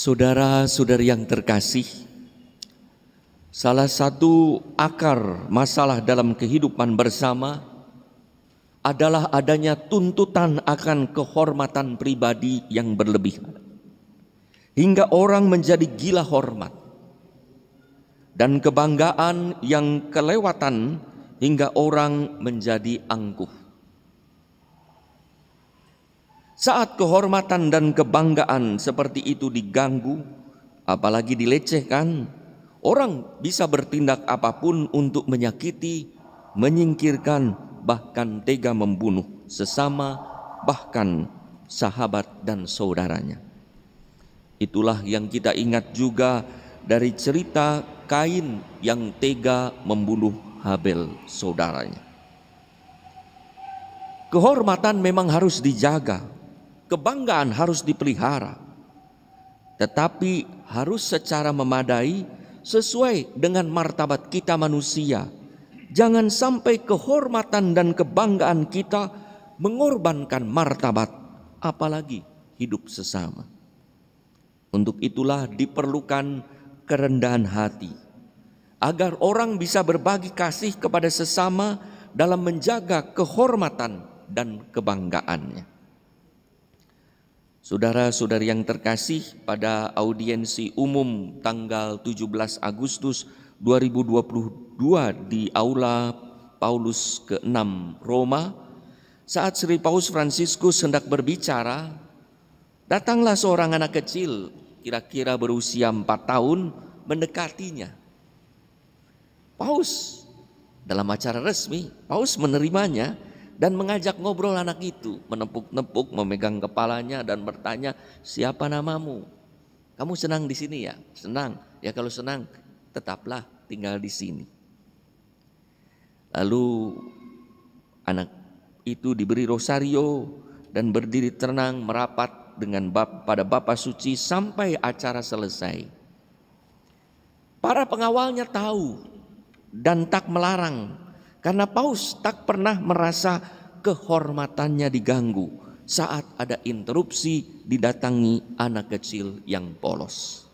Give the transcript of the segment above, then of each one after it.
Saudara-saudari yang terkasih, salah satu akar masalah dalam kehidupan bersama adalah adanya tuntutan akan kehormatan pribadi yang berlebihan, hingga orang menjadi gila hormat, dan kebanggaan yang kelewatan hingga orang menjadi angkuh. Saat kehormatan dan kebanggaan seperti itu diganggu, apalagi dilecehkan, orang bisa bertindak apapun untuk menyakiti, menyingkirkan, bahkan tega membunuh sesama, bahkan sahabat dan saudaranya. Itulah yang kita ingat juga dari cerita Kain yang tega membunuh Habel saudaranya. Kehormatan memang harus dijaga, kebanggaan harus dipelihara, tetapi harus secara memadai sesuai dengan martabat kita manusia. Jangan sampai kehormatan dan kebanggaan kita mengorbankan martabat, apalagi hidup sesama. Untuk itulah diperlukan kerendahan hati, agar orang bisa berbagi kasih kepada sesama dalam menjaga kehormatan dan kebanggaannya. Saudara-saudari yang terkasih, pada audiensi umum tanggal 17 Agustus 2022 di Aula Paulus ke-6 Roma, saat Sri Paus Fransiskus hendak berbicara, datanglah seorang anak kecil, kira-kira berusia 4 tahun, mendekatinya. Paus dalam acara resmi, Paus menerimanya dan mengajak ngobrol anak itu, menepuk-nepuk, memegang kepalanya dan bertanya, "Siapa namamu? Kamu senang di sini ya?" "Senang." "Ya kalau senang, tetaplah tinggal di sini." Lalu anak itu diberi rosario dan berdiri tenang merapat dengan pada Bapa Suci sampai acara selesai. Para pengawalnya tahu dan tak melarang, karena Paus tak pernah merasa kehormatannya diganggu saat ada interupsi didatangi anak kecil yang polos.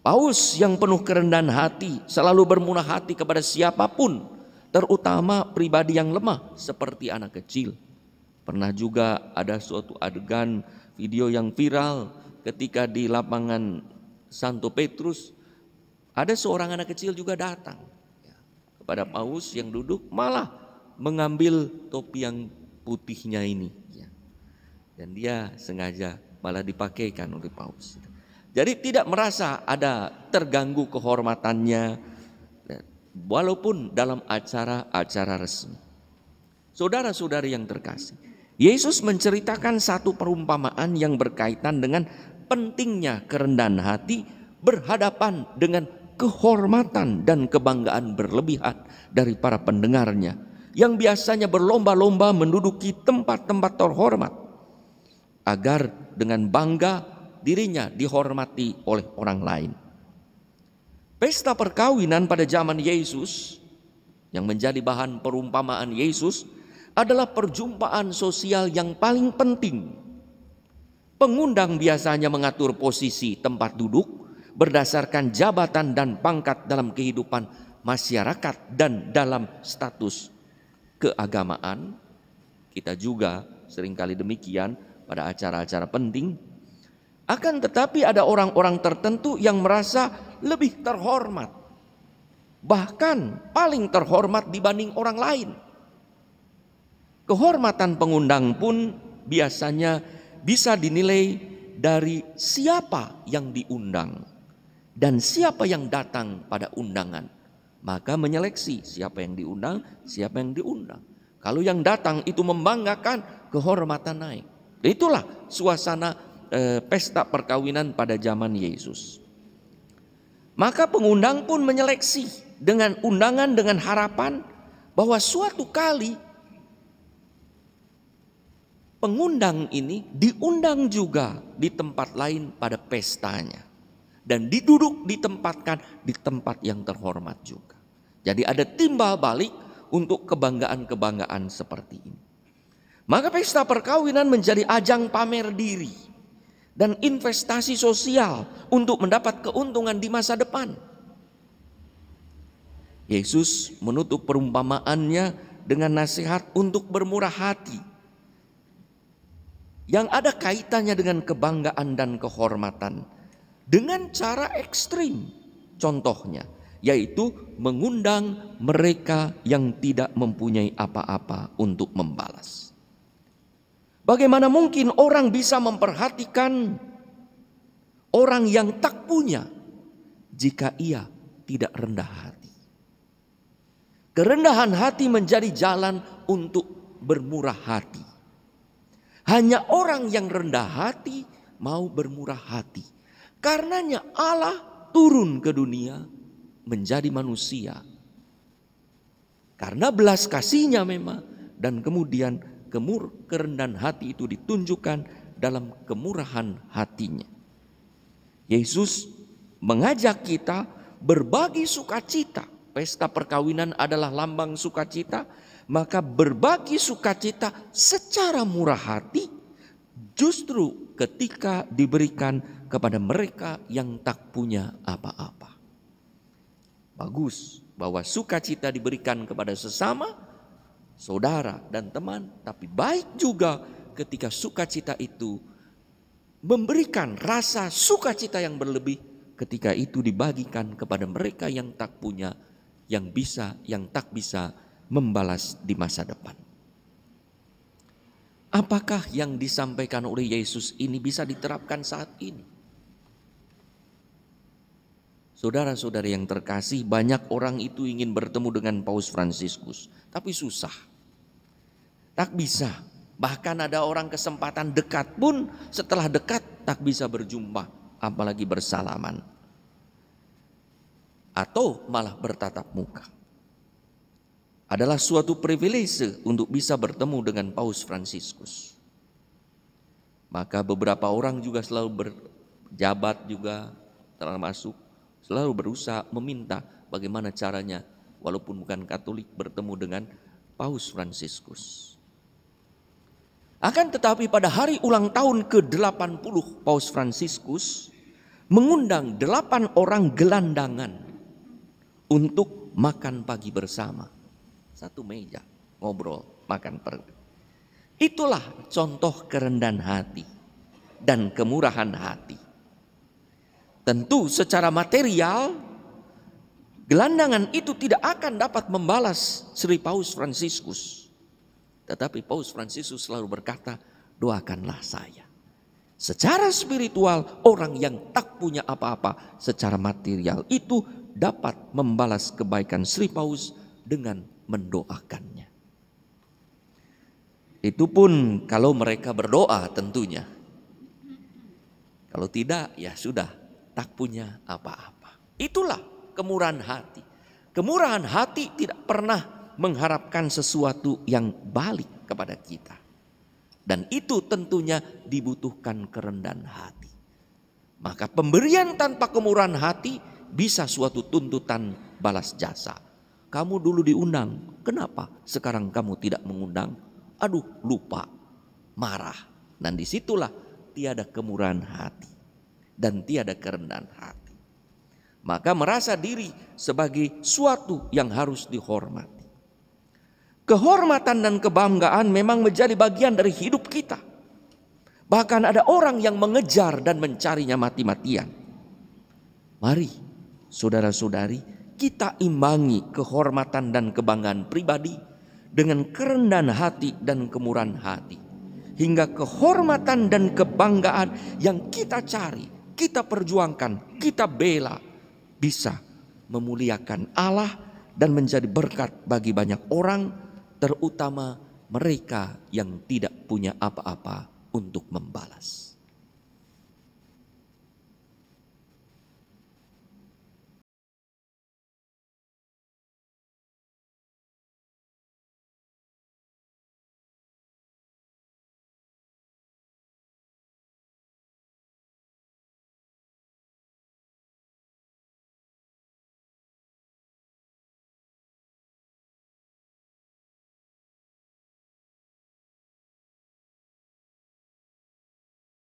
Paus yang penuh kerendahan hati selalu bermurah hati kepada siapapun, terutama pribadi yang lemah seperti anak kecil. Pernah juga ada suatu adegan video yang viral ketika di lapangan Santo Petrus, ada seorang anak kecil juga datang pada Paus yang duduk, malah mengambil topi yang putihnya ini, dan dia sengaja malah dipakaikan oleh Paus. Jadi tidak merasa ada terganggu kehormatannya, walaupun dalam acara-acara resmi. Saudara-saudari yang terkasih, Yesus menceritakan satu perumpamaan yang berkaitan dengan pentingnya kerendahan hati berhadapan dengan kehormatan dan kebanggaan berlebihan dari para pendengarnya yang biasanya berlomba-lomba menduduki tempat-tempat terhormat, agar dengan bangga dirinya dihormati oleh orang lain. Pesta perkawinan pada zaman Yesus yang menjadi bahan perumpamaan Yesus adalah perjumpaan sosial yang paling penting. Pengundang biasanya mengatur posisi tempat duduk berdasarkan jabatan dan pangkat dalam kehidupan masyarakat dan dalam status keagamaan. Kita juga seringkali demikian pada acara-acara penting. Akan tetapi ada orang-orang tertentu yang merasa lebih terhormat, bahkan paling terhormat dibanding orang lain. Kehormatan pengundang pun biasanya bisa dinilai dari siapa yang diundang dan siapa yang datang pada undangan. Maka menyeleksi siapa yang diundang, siapa yang diundang. Kalau yang datang itu membanggakan, kehormatan naik. Itulah suasana pesta perkawinan pada zaman Yesus. Maka pengundang pun menyeleksi dengan undangan dengan harapan bahwa suatu kali pengundang ini diundang juga di tempat lain pada pestanya, dan ditempatkan di tempat yang terhormat juga. Jadi ada timbal balik untuk kebanggaan-kebanggaan seperti ini. Maka pesta perkawinan menjadi ajang pamer diri, dan investasi sosial untuk mendapat keuntungan di masa depan. Yesus menutup perumpamaannya dengan nasihat untuk bermurah hati, yang ada kaitannya dengan kebanggaan dan kehormatan, dengan cara ekstrim. Contohnya, yaitu mengundang mereka yang tidak mempunyai apa-apa untuk membalas. Bagaimana mungkin orang bisa memperhatikan orang yang tak punya jika ia tidak rendah hati? Kerendahan hati menjadi jalan untuk bermurah hati. Hanya orang yang rendah hati mau bermurah hati. Karenanya Allah turun ke dunia menjadi manusia. Karena belas kasihnya memang. Dan kemudian kerendahan hati itu ditunjukkan dalam kemurahan hatinya. Yesus mengajak kita berbagi sukacita. Pesta perkawinan adalah lambang sukacita. Maka berbagi sukacita secara murah hati justru ketika diberikan kepada mereka yang tak punya apa-apa. Bagus bahwa sukacita diberikan kepada sesama, saudara dan teman. Tapi baik juga ketika sukacita itu memberikan rasa sukacita yang berlebih ketika itu dibagikan kepada mereka yang tak punya, yang tak bisa membalas di masa depan. Apakah yang disampaikan oleh Yesus ini bisa diterapkan saat ini? Saudara-saudari yang terkasih, banyak orang itu ingin bertemu dengan Paus Fransiskus, tapi susah. Tak bisa. Bahkan ada orang kesempatan dekat pun setelah dekat tak bisa berjumpa, apalagi bersalaman. Atau malah bertatap muka. Adalah suatu privilege untuk bisa bertemu dengan Paus Fransiskus. Maka beberapa orang juga selalu berjabat juga termasuk selalu berusaha meminta bagaimana caranya walaupun bukan Katolik bertemu dengan Paus Fransiskus. Akan tetapi pada hari ulang tahun ke-80 Paus Fransiskus mengundang 8 orang gelandangan untuk makan pagi bersama. Satu meja, ngobrol, makan pergi. Itulah contoh kerendahan hati dan kemurahan hati. Tentu secara material, gelandangan itu tidak akan dapat membalas Sri Paus Fransiskus. Tetapi Paus Fransiskus selalu berkata, doakanlah saya. Secara spiritual, orang yang tak punya apa-apa secara material itu dapat membalas kebaikan Sri Paus dengan mendoakannya. Itu pun kalau mereka berdoa tentunya. Kalau tidak ya sudah tak punya apa-apa. Itulah kemurahan hati. Kemurahan hati tidak pernah mengharapkan sesuatu yang balik kepada kita. Dan itu tentunya dibutuhkan kerendahan hati. Maka pemberian tanpa kemurahan hati bisa suatu tuntutan balas jasa. Kamu dulu diundang, kenapa sekarang kamu tidak mengundang? Aduh, lupa, marah. Dan disitulah tiada kemurahan hati dan tiada kerendahan hati. Maka merasa diri sebagai suatu yang harus dihormati. Kehormatan dan kebanggaan memang menjadi bagian dari hidup kita. Bahkan ada orang yang mengejar dan mencarinya mati-matian. Mari, saudara-saudari, kita imbangi kehormatan dan kebanggaan pribadi dengan kerendahan hati dan kemurahan hati. Hingga kehormatan dan kebanggaan yang kita cari, kita perjuangkan, kita bela, bisa memuliakan Allah dan menjadi berkat bagi banyak orang, terutama mereka yang tidak punya apa-apa untuk membalas.